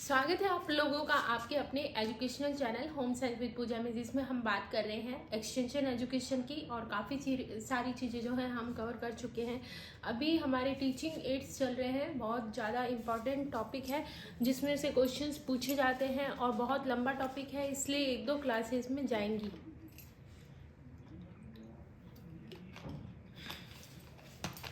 स्वागत है आप लोगों का आपके अपने educational channel home science with Pooja में, जिसमें हम बात कर रहे हैं एक्सटेंशन एजुकेशन की और काफ़ी सारी चीज़ें जो हैं हम कवर कर चुके हैं। अभी हमारे टीचिंग एड्स चल रहे हैं, बहुत ज़्यादा इम्पॉर्टेंट टॉपिक है जिसमें से क्वेश्चंस पूछे जाते हैं और बहुत लंबा टॉपिक है, इसलिए 1-2 क्लासेस में जाएंगी।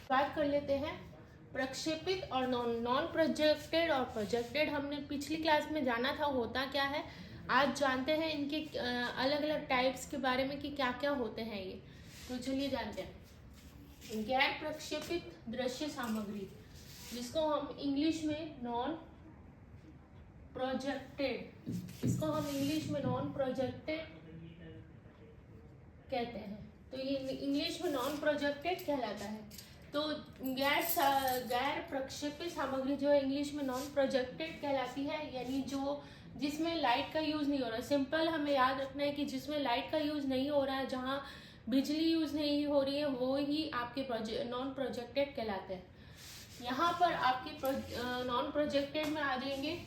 बात कर लेते हैं प्रक्षेपित और नॉन प्रोजेक्टेड और प्रोजेक्टेड। हमने पिछली क्लास में जाना था होता क्या है। आज जानते हैं इनके अलग अलग टाइप्स के बारे में कि क्या क्या होते हैं ये। तो चलिए जानते हैं। गैर प्रक्षेपित दृश्य सामग्री, जिसको हम इंग्लिश में नॉन प्रोजेक्टेड कहते हैं। तो ये इंग्लिश में नॉन प्रोजेक्टेड कहलाता है। तो गैर प्रक्षेपित सामग्री जो है इंग्लिश में नॉन प्रोजेक्टेड कहलाती है, यानी जो जिसमें लाइट का यूज नहीं हो रहा है। सिंपल हमें याद रखना है कि जिसमें लाइट का यूज नहीं हो रहा है, जहाँ बिजली यूज नहीं हो रही है, वो ही आपके नॉन प्रोजेक्टेड कहलाते हैं। यहाँ पर आपके नॉन प्रोजेक्टेड में आ जाएंगे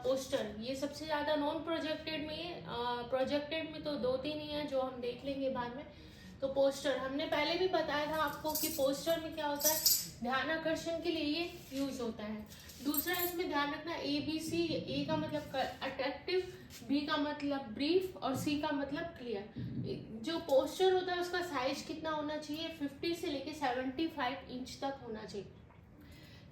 पोस्टर। ये सबसे ज़्यादा नॉन प्रोजेक्टेड में, प्रोजेक्टेड में तो 2-3 ही है जो हम देख लेंगे बाद में। तो पोस्टर हमने पहले भी बताया था आपको कि पोस्टर में क्या होता है, ध्यान आकर्षण के लिए ये यूज होता है। दूसरा इसमें ध्यान रखना, ABC, A का मतलब अट्रैक्टिव, B का मतलब ब्रीफ और C का मतलब क्लियर। जो पोस्टर होता है उसका साइज कितना होना चाहिए, 50 से लेके 75 इंच तक होना चाहिए,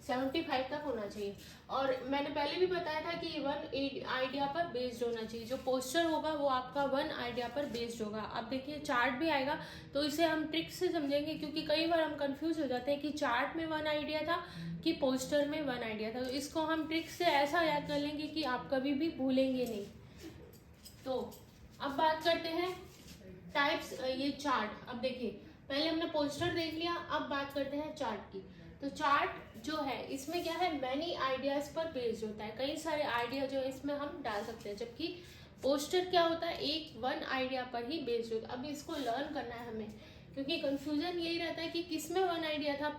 75 तक होना चाहिए। और मैंने पहले भी बताया था कि 1 आइडिया पर बेस्ड होना चाहिए। जो पोस्टर होगा वो आपका 1 आइडिया पर बेस्ड होगा। अब देखिए चार्ट भी आएगा तो इसे हम ट्रिक से समझेंगे, क्योंकि कई बार हम कंफ्यूज हो जाते हैं कि चार्ट में 1 आइडिया था कि पोस्टर में 1 आइडिया था। तो इसको हम ट्रिक से ऐसा याद कर लेंगे कि आप कभी भी भूलेंगे नहीं। तो अब बात करते हैं टाइप्स, ये चार्ट। अब देखिए पहले हमने पोस्टर देख लिया, अब बात करते हैं चार्ट की। तो चार्ट जो है इसमें क्या है, मैनी आइडियाज पर बेस्ड होता है। कई सारे आइडिया जो है इसमें हम डाल सकते हैं, जबकि पोस्टर क्या होता है, 1 आइडिया पर ही बेस्ड होता है। अब इसको लर्न करना है हमें, क्योंकि कंफ्यूजन यही रहता है कि किस में 1 आइडिया था,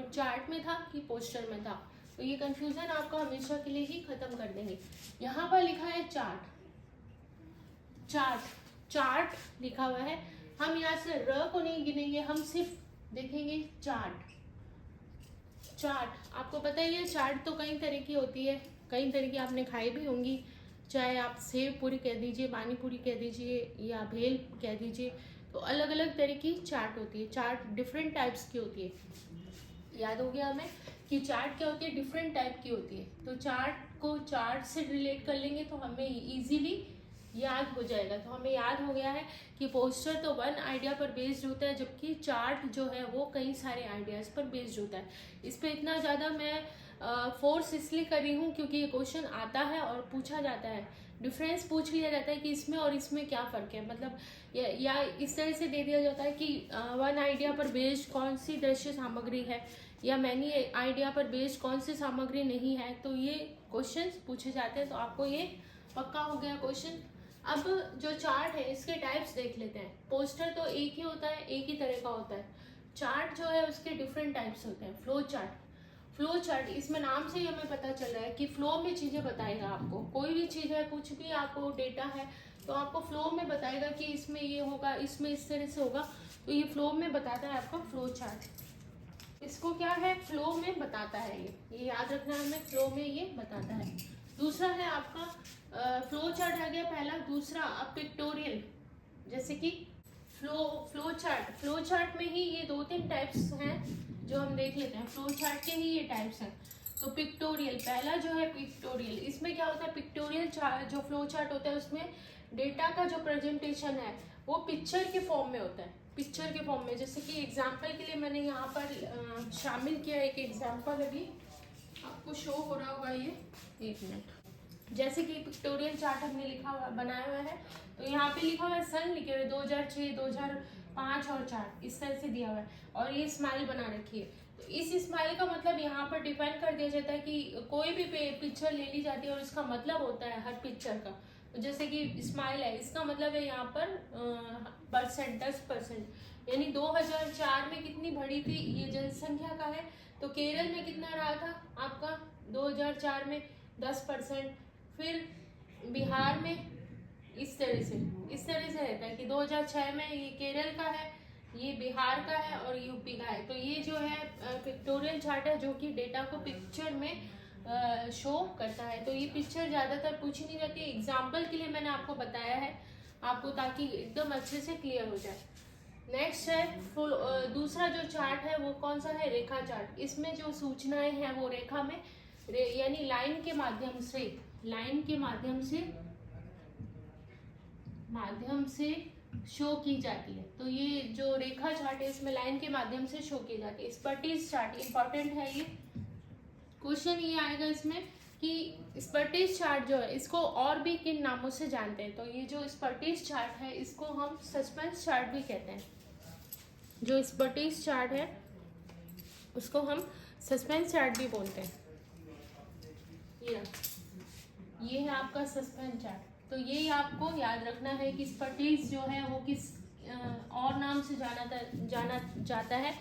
चार्ट में था कि पोस्टर में था। तो ये कंफ्यूजन आपका हमेशा के लिए ही खत्म कर देंगे। यहाँ पर लिखा है चार्ट लिखा हुआ है। हम यहाँ से र को नहीं गिनेंगे, हम सिर्फ देखेंगे चार्ट। आपको पता ही है चाट तो कई तरह की होती है, कई तरह की आपने खाई भी होंगी। चाहे आप सेव पूरी कह दीजिए, पानी पूरी कह दीजिए या भेल कह दीजिए, तो अलग अलग तरह की चाट होती है। चाट डिफरेंट टाइप्स की होती है। याद हो गया हमें कि चाट क्या होती है, डिफरेंट टाइप की होती है। तो चाट को चार्ट से रिलेट कर लेंगे तो हमें इजीली याद हो जाएगा। तो हमें याद हो गया है कि पोस्टर तो 1 आइडिया पर बेस्ड होता है, जबकि चार्ट जो है वो कई सारे आइडियाज पर बेस्ड होता है। इस पर इतना ज़्यादा मैं फोर्स इसलिए कर रही हूँ क्योंकि ये क्वेश्चन आता है और पूछा जाता है। डिफरेंस पूछ लिया जाता है कि इसमें और इसमें क्या फ़र्क है, मतलब या इस तरह से दे दिया जाता है कि 1 आइडिया पर बेस्ड कौन सी दृश्य सामग्री है या मैनी आइडिया पर बेस्ड कौन सी सामग्री नहीं है। तो ये क्वेश्चन पूछे जाते हैं, तो आपको ये पक्का हो गया क्वेश्चन। अब जो चार्ट है इसके टाइप्स देख लेते हैं। पोस्टर तो एक ही होता है, एक ही तरह का होता है। चार्ट जो है उसके डिफरेंट टाइप्स होते हैं। फ्लो चार्ट इसमें नाम से ही हमें पता चल रहा है कि फ्लो में चीज़ें बताएगा आपको। कोई भी चीज़ है, कुछ भी आपको डेटा है तो आपको फ्लो में बताएगा कि इसमें ये होगा, इसमें इस तरह से होगा। तो ये फ्लो में बताता है आपका फ्लो चार्ट। इसको क्या है, फ्लो में बताता है। ये याद रखना है हमें, फ्लो में ये बताता है। दूसरा है आपका फ्लो चार्ट आ गया पहला। दूसरा अब पिक्टोरियल, जैसे कि फ्लो चार्ट में ही ये 2-3 टाइप्स हैं जो हम देख लेते हैं। फ्लो चार्ट के ही ये टाइप्स हैं। तो पिक्टोरियल पहला जो है पिक्टोरियल, इसमें क्या होता है, पिक्टोरियल जो फ्लो चार्ट होता है उसमें डेटा का जो प्रेजेंटेशन है वो पिक्चर के फॉर्म में होता है। पिक्चर के फॉर्म में, जैसे कि एग्जाम्पल के लिए मैंने यहाँ पर शामिल किया एक एग्जाम्पल, अभी आपको शो हो रहा होगा ये, 1 मिनट। जैसे कि पिक्टोरियल चार्ट हमने बनाया हुआ है, तो यहाँ पे लिखा हुआ है सन लिखे हुए 2006, 2005 और 4 इस तरह से दिया हुआ है, और ये स्माइल बना रखी है। तो इस स्माइल का मतलब यहाँ पर डिफाइन कर दिया जाता है कि कोई भी पिक्चर ले ली जाती है और इसका मतलब होता है हर पिक्चर का। तो जैसे कि स्माइल है, इसका मतलब है यहाँ पर परसेंट, 10%, यानी 2004 में कितनी बढ़ी थी ये जनसंख्या का है। तो केरल में कितना रहा था आपका 2004 में, 10%। फिर बिहार में इस तरह से रहता है कि 2006 में ये केरल का है, ये बिहार का है और यूपी का है। तो ये जो है पिक्टोरियल चार्ट है जो कि डेटा को पिक्चर में शो करता है। तो ये पिक्चर ज़्यादातर पूछी नहीं जाती, एग्जाम्पल के लिए मैंने आपको बताया है आपको, ताकि एकदम अच्छे से क्लियर हो जाए। नेक्स्ट है दूसरा जो चार्ट है वो कौन सा है, रेखा चार्ट। इसमें जो सूचनाएं हैं वो रेखा में यानी लाइन के माध्यम से शो की जाती है। तो ये जो रेखा चार्ट है इसमें लाइन के माध्यम से शो की जाती है। स्पर्टिस चार्ट इंपॉर्टेंट है, ये क्वेश्चन ये आएगा इसमें कि स्पर्टिस चार्ट जो है इसको और भी किन नामों से जानते हैं। तो ये जो स्पर्टिस चार्ट है इसको हम सस्पेंस चार्ट भी कहते हैं। जो स्पर्टिस चार्ट है उसको हम सस्पेंस चार्ट भी बोलते हैं। ये है आपका सस्पेंस चार्ट। तो यही आपको याद रखना है कि स्पर्टिस जो है वो किस और नाम से जाना जाता है,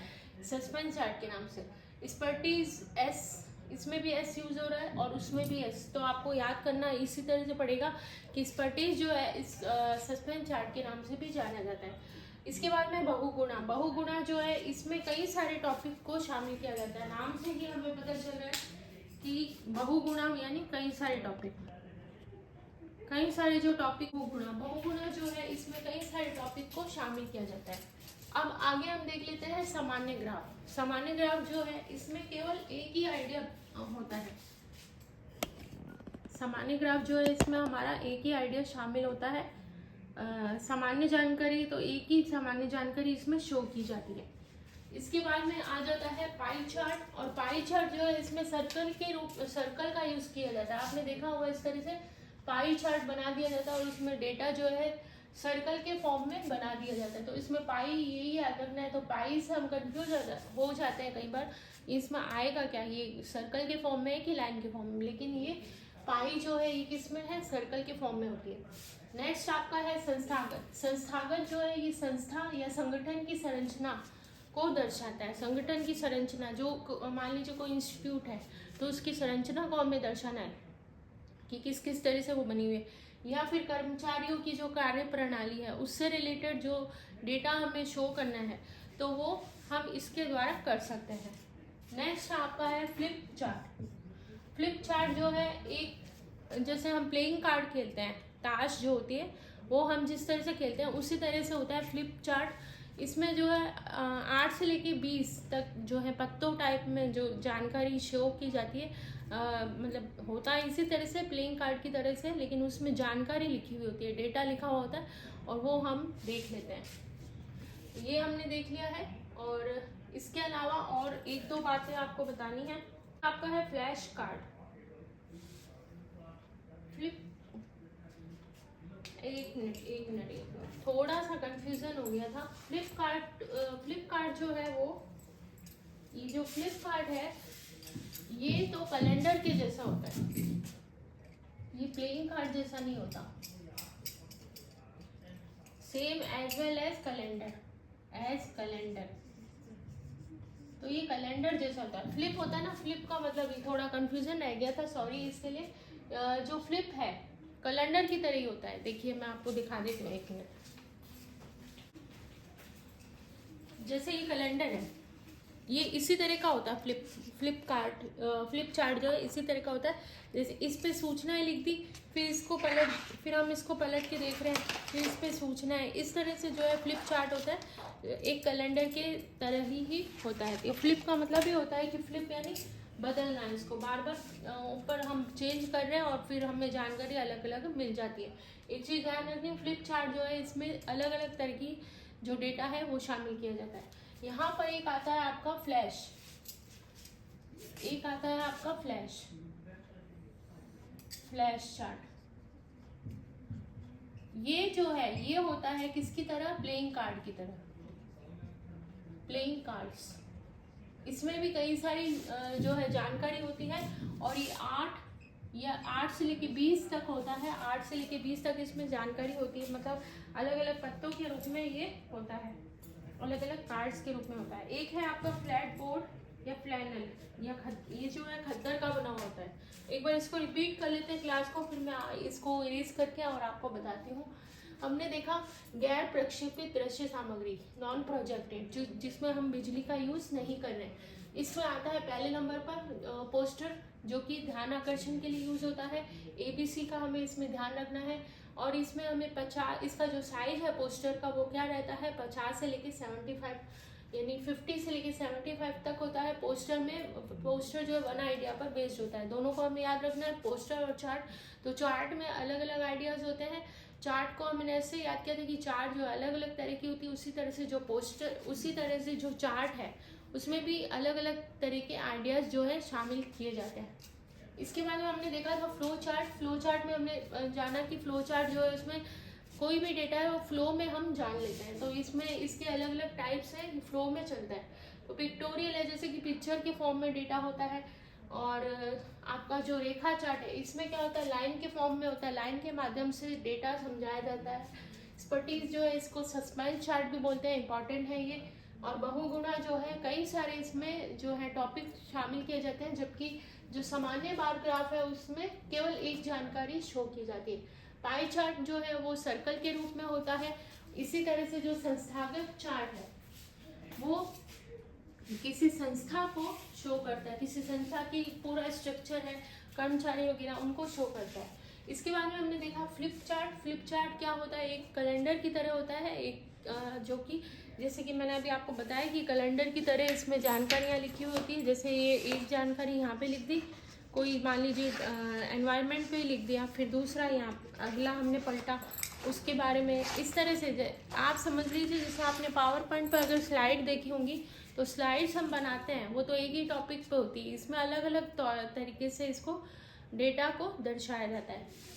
सस्पेंस चार्ट के नाम से। स्पर्टिस एस, इसमें भी एस यूज हो रहा है और उसमें भी एस। तो आपको याद करना इसी तरह से पड़ेगा कि स्पर्टिस जो है इस सस्पेंस चार्ट के नाम से भी जाना जाता है। इसके बाद में बहुगुणा जो है इसमें कई सारे टॉपिक को शामिल किया जाता है। नाम से ही हमें पता चल रहा है कि बहुगुणा यानी कई सारे जो टॉपिक बहुगुणा जो है इसमें कई सारे टॉपिक को शामिल किया जाता है। अब आगे हम देख लेते हैं सामान्य ग्राफ जो है इसमें केवल एक ही आइडिया होता है। सामान्य ग्राफ जो है इसमें हमारा एक ही आइडिया शामिल होता है। सामान्य जानकारी, तो एक ही सामान्य जानकारी इसमें शो की जाती है। इसके बाद में आ जाता है पाई चार्ट। और पाई चार्ट जो है इसमें सर्कल का यूज किया जाता है। आपने देखा होगा इस तरह से पाई चार्ट बना दिया जाता है और उसमें डेटा जो है सर्कल के फॉर्म में बना दिया जाता है। तो इसमें पाई यही याद रखना है। तो पाई से हम कंफ्यूज हो जाते हैं कई बार, इसमें आएगा क्या, ये सर्कल के फॉर्म में है कि लाइन के फॉर्म में, लेकिन ये पाई जो है ये किस में है, सर्कल के फॉर्म में होती है। नेक्स्ट आपका है संस्थागत जो है ये संस्था या संगठन की संरचना को दर्शाता है। संगठन की संरचना, जो मान लीजिए कोई इंस्टीट्यूट है तो उसकी संरचना को हमें दर्शाना है कि किस किस तरह से वो बनी हुई है, या फिर कर्मचारियों की जो कार्य प्रणाली है उससे रिलेटेड जो डेटा हमें शो करना है तो वो हम इसके द्वारा कर सकते हैं। नेक्स्ट आपका है फ्लिप चार्ट जो है एक, जैसे हम प्लेइंग कार्ड खेलते हैं, ताश जो होती है वो हम जिस तरह से खेलते हैं उसी तरह से होता है फ्लिप चार्ट। इसमें जो है 8 से लेके 20 तक जो है पत्तों टाइप में जो जानकारी शो की जाती है, मतलब होता है इसी तरह से प्लेइंग कार्ड की तरह से, लेकिन उसमें जानकारी लिखी हुई होती है, डेटा लिखा हुआ होता है और वो हम देख लेते हैं। ये हमने देख लिया है। और इसके अलावा और एक दो बातें आपको बतानी है। आपका है फ्लैश कार्ड। एक मिनट थोड़ा सा कंफ्यूजन हो गया था। फ्लिपकार्ट जो है वो, ये जो फ्लिपकार्ट है ये तो कैलेंडर के जैसा होता है, ये प्लेइंग कार्ड जैसा नहीं होता। Same as well as calendar, तो ये कैलेंडर जैसा होता है। फ्लिप होता है ना, फ्लिप का मतलब ये थोड़ा कंफ्यूजन रह गया था, सॉरी इसके लिए। जो फ्लिप है कैलेंडर की तरह ही होता है। देखिए मैं आपको दिखा देती हूँ, एक मिनट। जैसे ये कैलेंडर है ये इसी तरह का होता है। फ्लिप चार्ट जो है इसी तरह का होता है। जैसे इस पे सूचनाएं लिख दी, फिर हम इसको पलट के देख रहे हैं, फिर इस पे सूचनाएं, इस तरह से जो है फ्लिप चार्ट होता है। एक कैलेंडर के तरह ही होता है। ये फ्लिप का मतलब ये होता है कि फ्लिप यानी बदलना है, इसको बार बार ऊपर हम चेंज कर रहे हैं और फिर हमें जानकारी अलग अलग मिल जाती है। एक चीज़ ध्यान रखनी, फ्लिप चार्ट जो है इसमें अलग अलग तरह की जो डेटा है वो शामिल किया जाता है। यहाँ पर एक आता है आपका फ्लैश चार्ट। ये जो है ये होता है किसकी तरह, प्लेइंग कार्ड की तरह, प्लेइंग कार्ड्स। इसमें भी कई सारी जो है जानकारी होती है और ये 8 से लेके 20 तक होता है। 8 से लेके 20 तक इसमें जानकारी होती है, मतलब अलग अलग पत्तों के रूप में ये होता है, अलग अलग कार्ड्स के रूप में होता है। एक है आपका फ्लैट बोर्ड या फ्लैनल, या ये जो है खद्दर का बना हुआ होता है। एक बार इसको रिपीट कर लेते हैं क्लास को, फिर मैं इसको इरेज करके और आपको बताती हूँ। हमने देखा गैर प्रक्षेपित दृश्य सामग्री, नॉन प्रोजेक्टेड, जिसमें हम बिजली का यूज़ नहीं कर रहे हैं। इसमें आता है पहले नंबर पर पोस्टर, जो कि ध्यान आकर्षण के लिए यूज़ होता है। ABC का हमें इसमें ध्यान रखना है। और इसमें हमें 50, इसका जो साइज है पोस्टर का वो क्या रहता है, 50 से लेके 75, यानी 50 से लेके 75 तक होता है पोस्टर में। पोस्टर जो है वन आइडिया पर बेस्ड होता है। दोनों को हमें याद रखना है, पोस्टर और चार्ट। तो चार्ट में अलग अलग आइडियाज़ होते हैं। चार्ट को हमने ऐसे याद किया था कि चार्ट जो अलग अलग तरह की होती है, उसी तरह से जो पोस्टर, उसी तरह से जो चार्ट है उसमें भी अलग अलग तरह के आइडियाज़ जो है शामिल किए जाते हैं। इसके बाद में हमने देखा था फ्लो चार्ट। फ्लो चार्ट में हमने जाना कि फ्लो चार्ट जो है उसमें कोई भी डेटा है वो फ्लो में हम जान लेते हैं। तो इसमें इसके अलग अलग टाइप्स हैं, फ्लो में चलता है। तो पिक्टोरियल है, जैसे कि पिक्चर के फॉर्म में डेटा होता है। और आपका जो रेखा चार्ट है, इसमें क्या होता है, लाइन के फॉर्म में होता है, लाइन के माध्यम से डेटा समझाया जाता है। स्पटीज जो है इसको सस्पेंस चार्ट भी बोलते हैं, इंपॉर्टेंट है ये। और बहुगुणा जो है, कई सारे इसमें जो है टॉपिक शामिल किए जाते हैं, जबकि जो सामान्य बार ग्राफ है उसमें केवल एक जानकारी शो की जाती है। पाई चार्ट जो है वो सर्कल के रूप में होता है। इसी तरह से जो संस्थागत चार्ट है वो किसी संस्था को शो करता है, किसी संस्था की पूरा स्ट्रक्चर है, कर्मचारी वगैरह, उनको शो करता है। इसके बाद में हमने देखा फ्लिप चार्ट। फ्लिप चार्ट क्या होता है, एक कैलेंडर की तरह होता है, एक जो कि जैसे कि मैंने अभी आपको बताया कि कैलेंडर की तरह इसमें जानकारियाँ लिखी हुई होती है। जैसे ये एक जानकारी यहाँ पे लिख दी, कोई मान लीजिए एनवायरनमेंट पे लिख दिया, फिर दूसरा यहाँ अगला हमने पलटा उसके बारे में। इस तरह से आप समझ लीजिए जैसे आपने पावर पॉइंट पर अगर स्लाइड देखी होंगी, तो स्लाइड्स हम बनाते हैं वो तो एक ही टॉपिक पे होती है, इसमें अलग अलग तरीके से इसको डेटा को दर्शाया जाता है।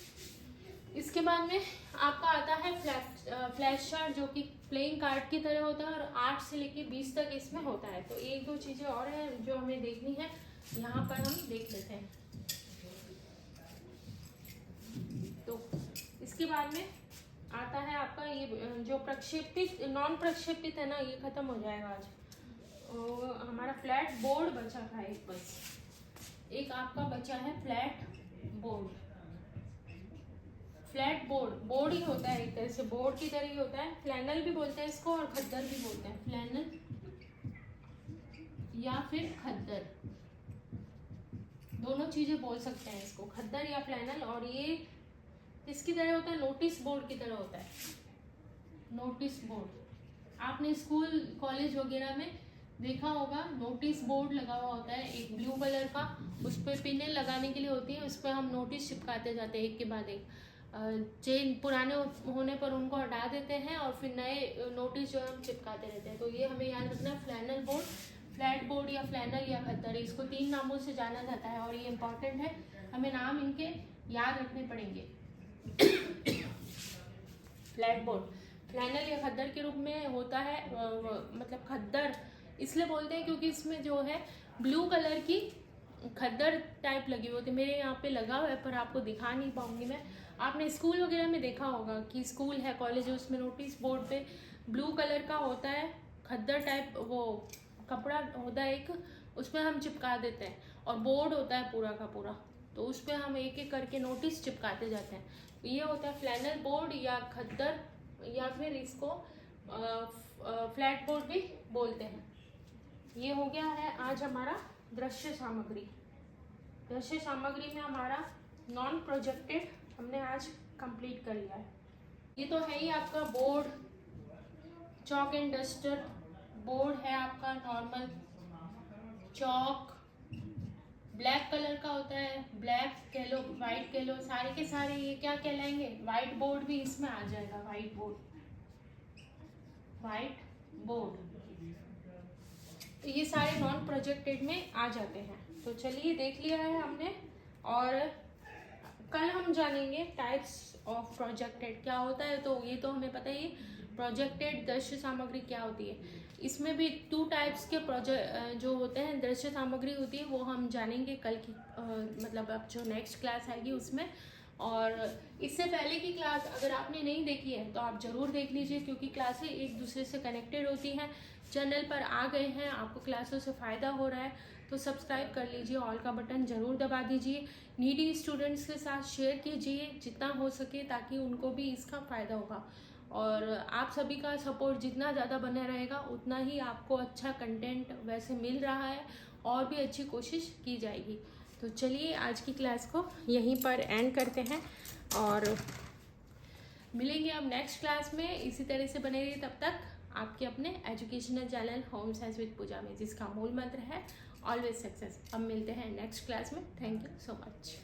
इसके बाद में आपका आता है फ्लैश चार्ट, जो कि प्लेइंग कार्ड की तरह होता है और 8 से लेके 20 तक इसमें होता है। तो एक दो चीज़ें और हैं जो हमें देखनी है, यहाँ पर हम देख लेते हैं। तो इसके बाद में आता है आपका ये जो प्रक्षेपित, नॉन प्रक्षेपित है ना, ये खत्म हो जाएगा आज। हमारा फ्लैट बोर्ड बचा था एक, बस एक आपका बचा है flat board. Flat board, board ही होता है एक तरह से, बोर्ड की तरह ही होता है। फ्लैनल भी बोलते हैं इसको और खद्दर भी बोलते हैं, फ्लैनल या फिर खद्दर, दोनों चीजें बोल सकते हैं इसको, खद्दर या फ्लैनल। और ये किसकी तरह होता है, नोटिस बोर्ड की तरह होता है। नोटिस बोर्ड आपने स्कूल कॉलेज वगैरह में देखा होगा, नोटिस बोर्ड लगा हुआ होता है एक ब्लू कलर का, उस पर पिनें लगाने के लिए होती है, उस पर हम नोटिस चिपकाते जाते हैं एक के बाद एक। चेन पुराने होने पर उनको हटा देते हैं और फिर नए नोटिस जो हम चिपकाते रहते हैं। तो ये हमें याद रखना है, फ्लैनल बोर्ड, फ्लैट बोर्ड या फ्लैनल या खद्दर, इसको 3 नामों से जाना जाता है और ये इंपॉर्टेंट है, हमें नाम इनके याद रखने पड़ेंगे। फ्लैट बोर्ड फ्लैनल या खद्दर के रूप में होता है, मतलब खद्दर इसलिए बोलते हैं क्योंकि इसमें जो है ब्लू कलर की खद्दर टाइप लगी हुई होती है। मेरे यहाँ पे लगा हुआ है पर आपको दिखा नहीं पाऊंगी मैं। आपने स्कूल वगैरह में देखा होगा कि स्कूल है, कॉलेज है, उसमें नोटिस बोर्ड पे ब्लू कलर का होता है खद्दर टाइप, वो कपड़ा होता है एक, उसमें हम चिपका देते हैं और बोर्ड होता है पूरा का पूरा, तो उस पर हम एक एक करके नोटिस चिपकाते जाते हैं। तो ये होता है फ्लैनल बोर्ड या खद्दर, या फिर इसको फ्लैट बोर्ड भी बोलते हैं। ये हो गया है आज हमारा दृश्य सामग्री। दृश्य सामग्री में हमारा नॉन प्रोजेक्टेड हमने आज कंप्लीट कर लिया है। ये तो है ही आपका board, chalk and duster. Board है आपका नॉर्मल, चॉक ब्लैक कलर का होता है, ब्लैक कह लो, वाइट कह लो, सारे के सारे ये क्या कहलाएंगे, वाइट बोर्ड भी इसमें आ जाएगा। वाइट बोर्ड, वाइट बोर्ड, तो ये सारे नॉन प्रोजेक्टेड में आ जाते हैं। तो चलिए देख लिया है हमने, और कल हम जानेंगे टाइप्स ऑफ प्रोजेक्टेड क्या होता है। तो ये तो हमें पता ही, प्रोजेक्टेड दृश्य सामग्री क्या होती है। इसमें भी 2 टाइप्स के जो होते हैं दृश्य सामग्री होती है, वो हम जानेंगे कल की मतलब अब जो नेक्स्ट क्लास आएगी उसमें। और इससे पहले की क्लास अगर आपने नहीं देखी है तो आप ज़रूर देख लीजिए, क्योंकि क्लासें एक दूसरे से कनेक्टेड होती हैं। चैनल पर आ गए हैं, आपको क्लासों से फ़ायदा हो रहा है तो सब्सक्राइब कर लीजिए, ऑल का बटन ज़रूर दबा दीजिए, नीडी स्टूडेंट्स के साथ शेयर कीजिए जितना हो सके, ताकि उनको भी इसका फ़ायदा होगा। और आप सभी का सपोर्ट जितना ज़्यादा बना रहेगा उतना ही आपको अच्छा कंटेंट वैसे मिल रहा है, और भी अच्छी कोशिश की जाएगी। तो चलिए आज की क्लास को यहीं पर एंड करते हैं और मिलेंगे अब नेक्स्ट क्लास में। इसी तरह से बने रहिए तब तक आपके अपने educational channel home science with Pooja में, जिसका मूल मंत्र है ऑलवेज सक्सेस। अब मिलते हैं नेक्स्ट क्लास में। Thank you so much.